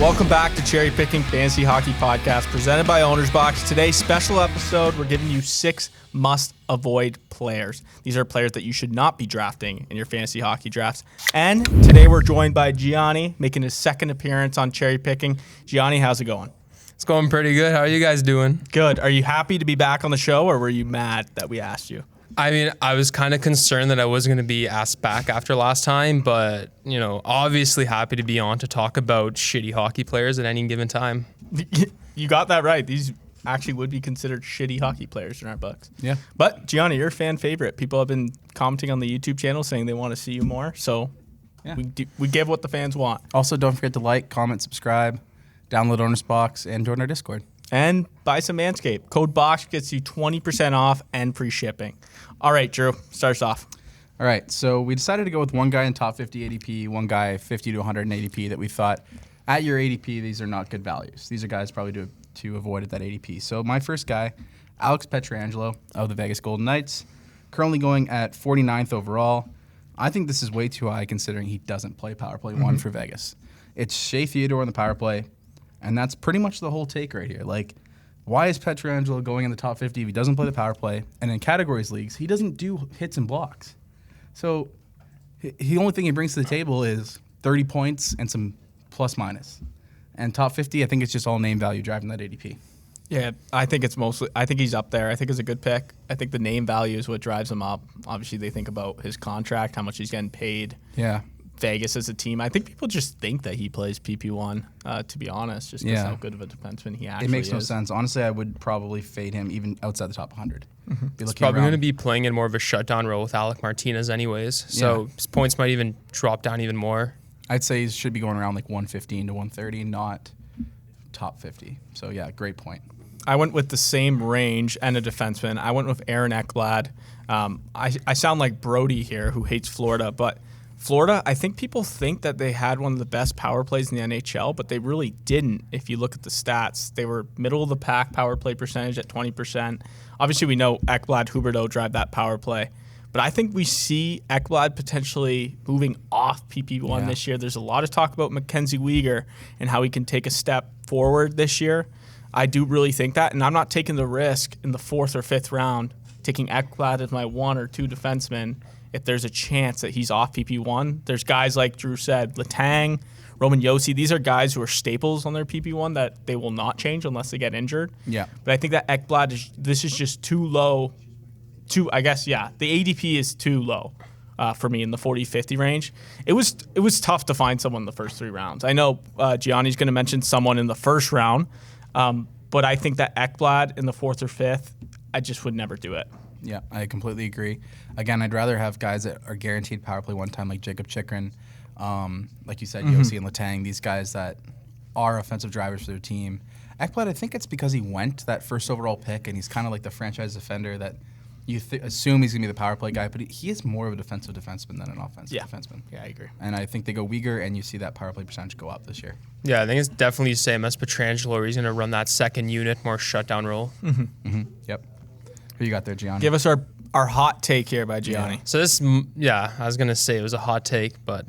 Welcome back to Cherry Pickin Fantasy Hockey Podcast, presented by Owner's Box. Today's special episode, we're giving you 6 must-avoid players. These are players that you should not be drafting in your fantasy hockey drafts. And today we're joined by Gianni, making his second appearance on Cherry Pickin. Gianni, how's it going? It's going pretty good. How are you guys doing? Good. Are you happy to be back on the show, or were you mad that we asked you? I mean, I was kind of concerned that I wasn't going to be asked back after last time, but, obviously happy to be on to talk about shitty hockey players at any given time. You got that right. These actually would be considered shitty hockey players in our books. Yeah. But, Gianni, you're a fan favorite. People have been commenting on the YouTube channel saying they want to see you more, so yeah. We give what the fans want. Also, don't forget to like, comment, subscribe, download Owner's Box, and join our Discord. And buy some Manscaped. Code BOX gets you 20% off and free shipping. All right, Drew, start us off. All right, so we decided to go with one guy in top 50 ADP, one guy 50 to 100 in ADP that we thought at your ADP, these are not good values. These are guys probably to avoid at that ADP. So my first guy, Alex Pietrangelo of the Vegas Golden Knights, currently going at 49th overall. I think this is way too high considering he doesn't play power play one for Vegas. It's Shea Theodore in the power play. And that's pretty much the whole take right here. Like, why is Pietrangelo going in the top 50 if he doesn't play the power play? And in categories leagues, he doesn't do hits and blocks. So the only thing he brings to the table is 30 points and some plus minus. And top 50, I think it's just all name value driving that ADP. Yeah, I think he's up there. I think it's a good pick. I think the name value is what drives him up. Obviously, they think about his contract, how much he's getting paid. Yeah. Vegas as a team. I think people just think that he plays PP1, to be honest, just because how good of a defenseman he actually is. It makes no sense. Honestly, I would probably fade him even outside the top 100. He's probably going to be playing in more of a shutdown role with Alec Martinez anyways, so his points might even drop down even more. I'd say he should be going around like 115 to 130, not top 50. So, yeah, great point. I went with the same range and a defenseman. I went with Aaron Ekblad. I sound like Brody here, who hates Florida, but Florida, I think people think that they had one of the best power plays in the NHL, but they really didn't. If you look at the stats, they were middle of the pack power play percentage at 20%. Obviously, we know Ekblad, Huberdeau drive that power play, but I think we see Ekblad potentially moving off PP1 this year. There's a lot of talk about Mackenzie Weegar and how he can take a step forward this year. I do really think that, and I'm not taking the risk in the 4th or 5th round taking Ekblad as my 1 or 2 defenseman if there's a chance that he's off PP1. There's guys like Drew said, Letang, Roman Josi. These are guys who are staples on their PP1 that they will not change unless they get injured. Yeah. But I think that Ekblad, this is just too low. The ADP is too low for me in the 40-50 range. It was tough to find someone in the first 3 rounds. I know Gianni's going to mention someone in the first round, but I think that Ekblad in the 4th or 5th, I just would never do it. Yeah, I completely agree. Again, I'd rather have guys that are guaranteed power play one time, like Jacob Chikrin, like you said, Josi and Letang, these guys that are offensive drivers for their team. Ekblad, I think it's because he went that first overall pick, and he's kind of like the franchise defender that you assume he's going to be the power play guy, but he is more of a defensive defenseman than an offensive defenseman. Yeah, I agree. And I think they go Weegar, and you see that power play percentage go up this year. Yeah, I think it's definitely the same as Pietrangelo, where he's going to run that second unit, more shutdown role. Yep. Who you got there, Gianni? Give us our hot take here by Gianni. Yeah. So this, I was going to say it was a hot take, but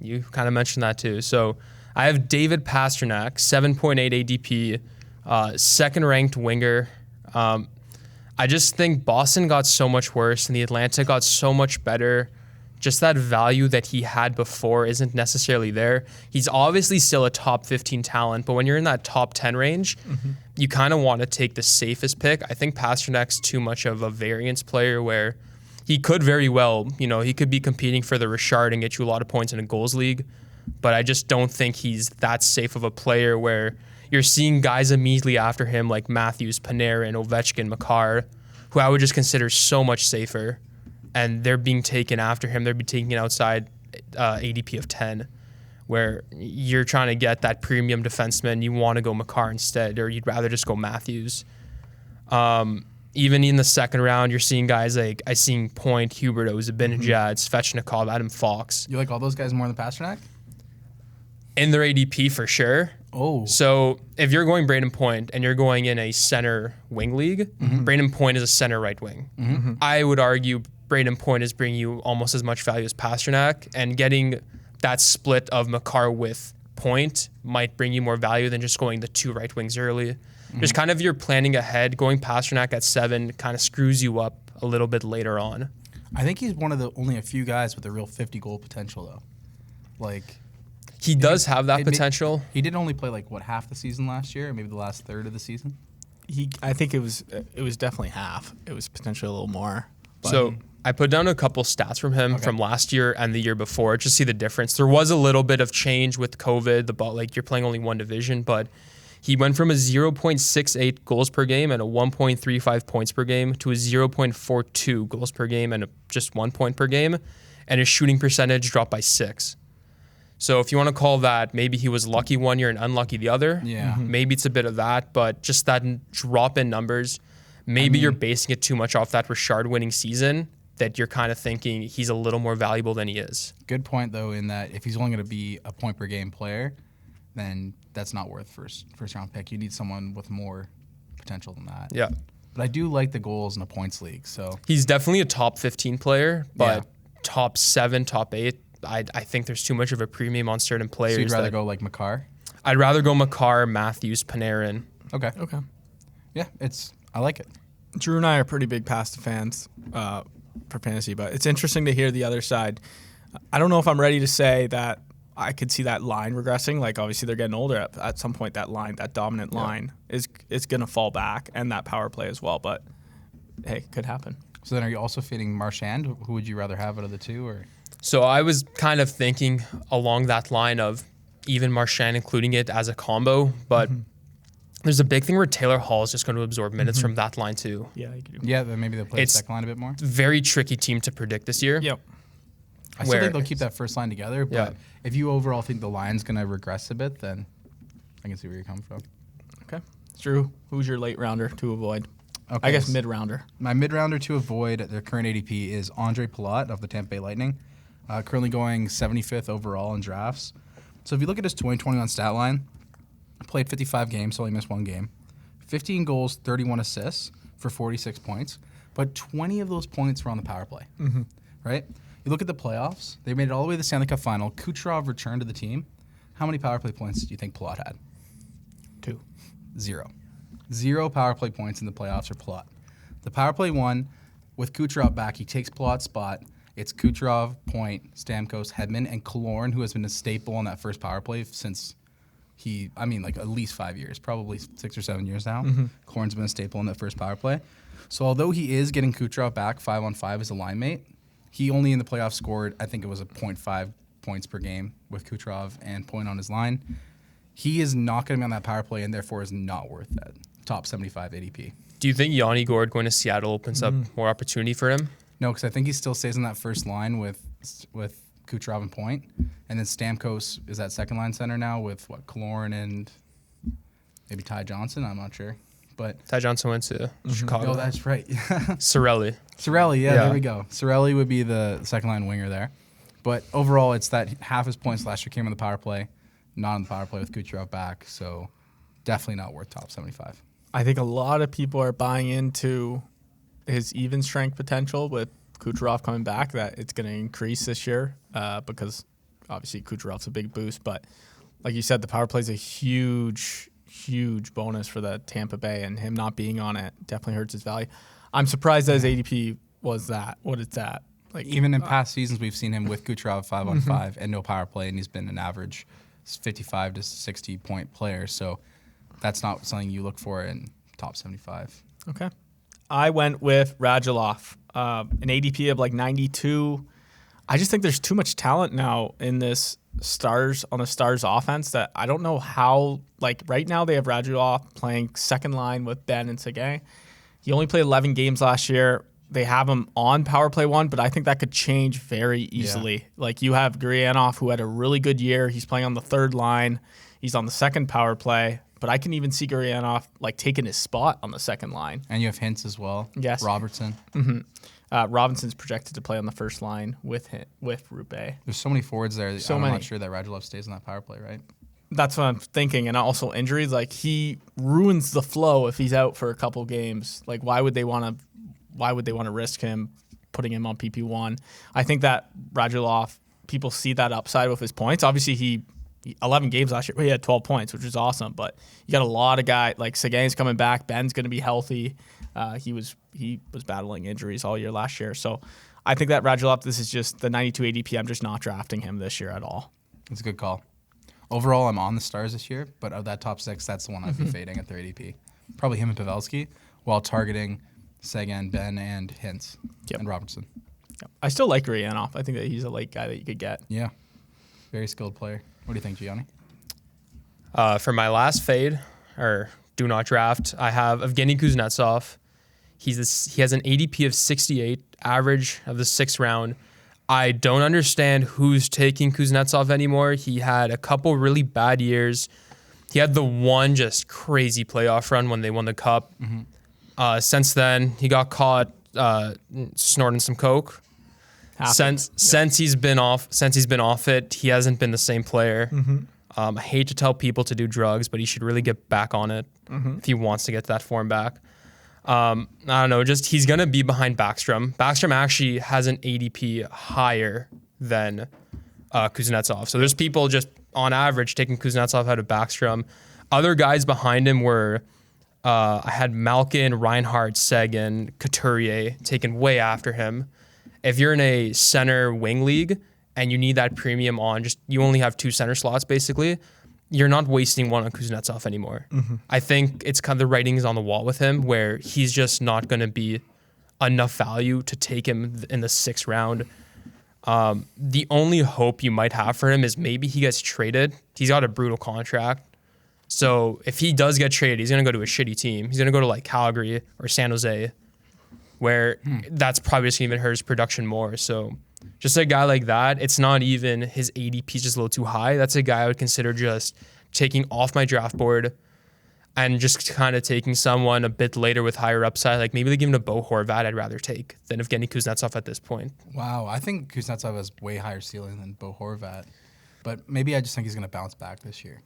you kind of mentioned that too. So I have David Pastrknak, 7.8 ADP, second-ranked winger. I just think Boston got so much worse and the Atlanta got so much better. Just that value that he had before isn't necessarily there. He's obviously still a top 15 talent, but when you're in that top 10 range, you kind of want to take the safest pick. I think Pasternak's too much of a variance player where he could very well, he could be competing for the Richard and get you a lot of points in a goals league, but I just don't think he's that safe of a player where you're seeing guys immediately after him like Matthews, Panarin, Ovechkin, Makar, who I would just consider so much safer. And they're being taken after him. They're being taken outside ADP of 10, where you're trying to get that premium defenseman. You want to go Makar instead, or you'd rather just go Matthews. Even in the second round, you're seeing guys like Point, Huberdeau, Zibanejad, Svechnikov, Adam Fox. You like all those guys more than Pastrnak? In their ADP for sure. Oh. So if you're going Braden Point and you're going in a center wing league, Braden Point is a center right wing. I would argue Braden Point is bringing you almost as much value as Pastrnak, and getting that split of Makar with point might bring you more value than just going the 2 right wings early. Just kind of you're planning ahead. Going Pastrknak at 7 kind of screws you up a little bit later on. I think he's one of the only a few guys with a real 50-goal potential, though. Like, He does have that potential. he did only play like half the season last year, or maybe the last third of the season. I think it was definitely half. It was potentially a little more. But So I put down a couple stats from him from last year and the year before, just see the difference. There was a little bit of change with COVID. Like you're playing only one division, but he went from a 0.68 goals per game and a 1.35 points per game to a 0.42 goals per game and just 1 point per game, and his shooting percentage dropped by 6. So if you want to call that, maybe he was lucky one year and unlucky the other. Yeah. Maybe it's a bit of that, but just that drop in numbers, maybe you're basing it too much off that Richard winning season, that you're kind of thinking he's a little more valuable than he is. Good point, though, in that if he's only going to be a point per game player, then that's not worth first round pick. You need someone with more potential than that. Yeah. But I do like the goals in a points league. So He's definitely a top 15 player, but top 7, top 8, I think there's too much of a premium on certain players. so you'd rather go like Makar? I'd rather go Makar, Matthews, Panarin. Okay. okay. Yeah, I like it. Drew and I are pretty big Pasta fans for fantasy, but it's interesting to hear the other side. I don't know if I'm ready to say that I could see that line regressing. Like, obviously, they're getting older. At some point, that dominant line is going to fall back, and that power play as well. But, hey, could happen. So then are you also fitting Marchand? Who would you rather have out of the two? Or So I was kind of thinking along that line of even Marchand including it as a combo, but there's a big thing where Taylor Hall is just going to absorb minutes from that line too. Yeah, you could do. Yeah, then maybe they'll play the It's- second line a bit more. Very tricky team to predict this year. Yep. I still think where- they'll keep that first line together, but Yeah. if you overall think the line's going to regress a bit, then I can see where you're coming from. Okay. Drew, who's your late rounder to avoid? Okay, I guess so mid rounder. my mid-rounder to avoid at their current ADP is Ondrej Palat of the Tampa Bay Lightning, currently going 75th overall in drafts. So if you look at his 2021 stat line, played 55 games, so only missed one game, 15 goals, 31 assists for 46 points, but 20 of those points were on the power play, right? You look at the playoffs, they made it all the way to the Stanley Cup final. Kucherov returned to the team. How many power play points do you think Palat had? 2. 0. 0 power play points in the playoffs for Palat. The power play won with Kucherov back. He takes Palat's spot. It's Kucherov, Point, Stamkos, Hedman, and Killorn, who has been a staple on that first power play since like at least 5 years, probably 6 or 7 years now. Killorn's been a staple in that first power play. So although he is getting Kucherov back 5-on-5 as a line mate, he only in the playoffs scored, I think it was a 0.5 points per game with Kucherov and Point on his line. He is not going to be on that power play and therefore is not worth that top 75 ADP. Do you think Gianni Gord going to Seattle opens up more opportunity for him? No, because I think he still stays on that first line with Kucherov and Point. And then Stamkos is that second line center now with Killorn and maybe Ty Johnson. I'm not sure. But Ty Johnson went to Chicago. oh, that's right. Sorelli. Sorelli, Yeah. there we go. Sorelli would be the second line winger there. But overall, it's that half his points last year came on the power play, not on the power play with Kucherov back. So definitely not worth top 75. I think a lot of people are buying into his even strength potential with Kucherov coming back, that it's going to increase this year because obviously Kucherov's a big boost. But like you said, the power play is a huge bonus for the Tampa Bay, and him not being on it definitely hurts his value. I'm surprised that his ADP was that. What is that? Like, Even in past seasons, we've seen him with Kucherov 5-on-5 and no power play, and he's been an average 55 to 60 point player. So that's not something you look for in top 75. Okay. I went with Radulov, an ADP of like 92. I just think there's too much talent now in this Stars offense that I don't know how. Like right now, they have Radulov playing second line with Ben and Sergei. He only played 11 games last year. They have him on power play 1, but I think that could change very easily. Yeah. Like you have Gurianov, who had a really good year. He's playing on the third line. He's on the second power play. But I can even see Gurianov like taking his spot on the second line. And you have Hintz as well. Yes. Robertson. Robinson's projected to play on the first line with Rupe. There's so many forwards there. So I'm many. not sure that Radulov stays on that power play, right? That's what I'm thinking. And also injuries. Like he ruins the flow if he's out for a couple games. Like why would they want to risk him putting him on PP1? I think that Radulov, people see that upside with his points. Obviously he 11 games last year. He had 12 points, which was awesome. But you got a lot of guys like Seguin's coming back. Ben's going to be healthy. He was battling injuries all year last year. So I think that Radulov, this is just the 92 ADP. I'm just not drafting him this year at all. It's a good call. Overall, I'm on the Stars this year, but of that top 6, that's the one I'd be fading at their ADP. Probably him and Pavelski, while targeting Seguin, Ben, and Hintz, and Robertson. Yep. I still like Ryanov. I think that he's a late guy that you could get. Yeah. Very skilled player. What do you think, Gianni? For my last fade, or do not draft, I have Evgeni Kuznetsov. He has an ADP of 68, average of the 6th round. I don't understand who's taking Kuznetsov anymore. He had a couple really bad years. He had the one just crazy playoff run when they won the cup. Since then, he got caught snorting some coke. Since he's been off it, he hasn't been the same player. I hate to tell people to do drugs, but he should really get back on it if he wants to get that form back. I don't know, just he's going to be behind Backstrom. Backstrom actually has an ADP higher than Kuznetsov. So there's people just on average taking Kuznetsov out of Backstrom. Other guys behind him were, I had Malkin, Reinhardt, Seguin, Couturier taken way after him. If you're in a center wing league and you need that premium on, just you only have 2 center slots basically, you're not wasting one on Kuznetsov anymore. I think it's kind of the writing's on the wall with him where he's just not going to be enough value to take him in the 6th round. The only hope you might have for him is maybe he gets traded. He's got a brutal contract. So if he does get traded, he's going to go to a shitty team. He's going to go to like Calgary or San Jose, where that's probably just going to even hurt his production more. So just a guy like that, it's not even his ADP is just a little too high. That's a guy I would consider just taking off my draft board and just kind of taking someone a bit later with higher upside. Like maybe they give him a Bo Horvat I'd rather take than Evgeni Kuznetsov at this point. Wow, I think Kuznetsov has way higher ceiling than Bo Horvat. But maybe I just think he's going to bounce back this year.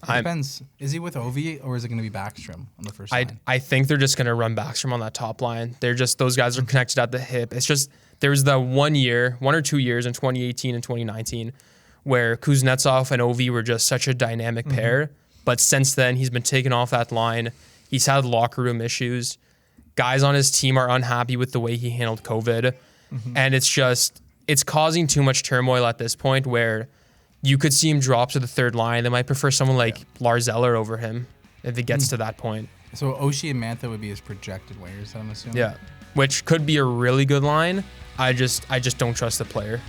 It depends. Is he with Ovi or is it going to be Backstrom on the first line? I think they're just going to run Backstrom on that top line. They're just, those guys are connected at the hip. It's just, there was the 1 or 2 years in 2018 and 2019 where Kuznetsov and Ovi were just such a dynamic pair. But since then, he's been taken off that line. He's had locker room issues. Guys on his team are unhappy with the way he handled COVID. And it's just, it's causing too much turmoil at this point where you could see him drop to the 3rd line. They might prefer someone like Lars Eller over him if it gets to that point. So Oshie and Mantha would be his projected wingers, I'm assuming? Yeah, which could be a really good line. I just don't trust the player.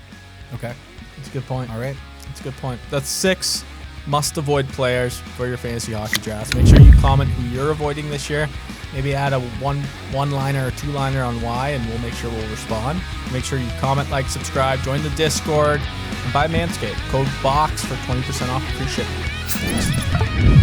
Okay. That's a good point. All right. That's a good point. That's 6 must-avoid players for your fantasy hockey drafts. Make sure you comment who you're avoiding this year. Maybe add a one-liner or 2-liner on why, and we'll make sure we'll respond. Make sure you comment, like, subscribe, join the Discord, and buy Manscaped. Code BOX for 20% off free shipping. Thanks.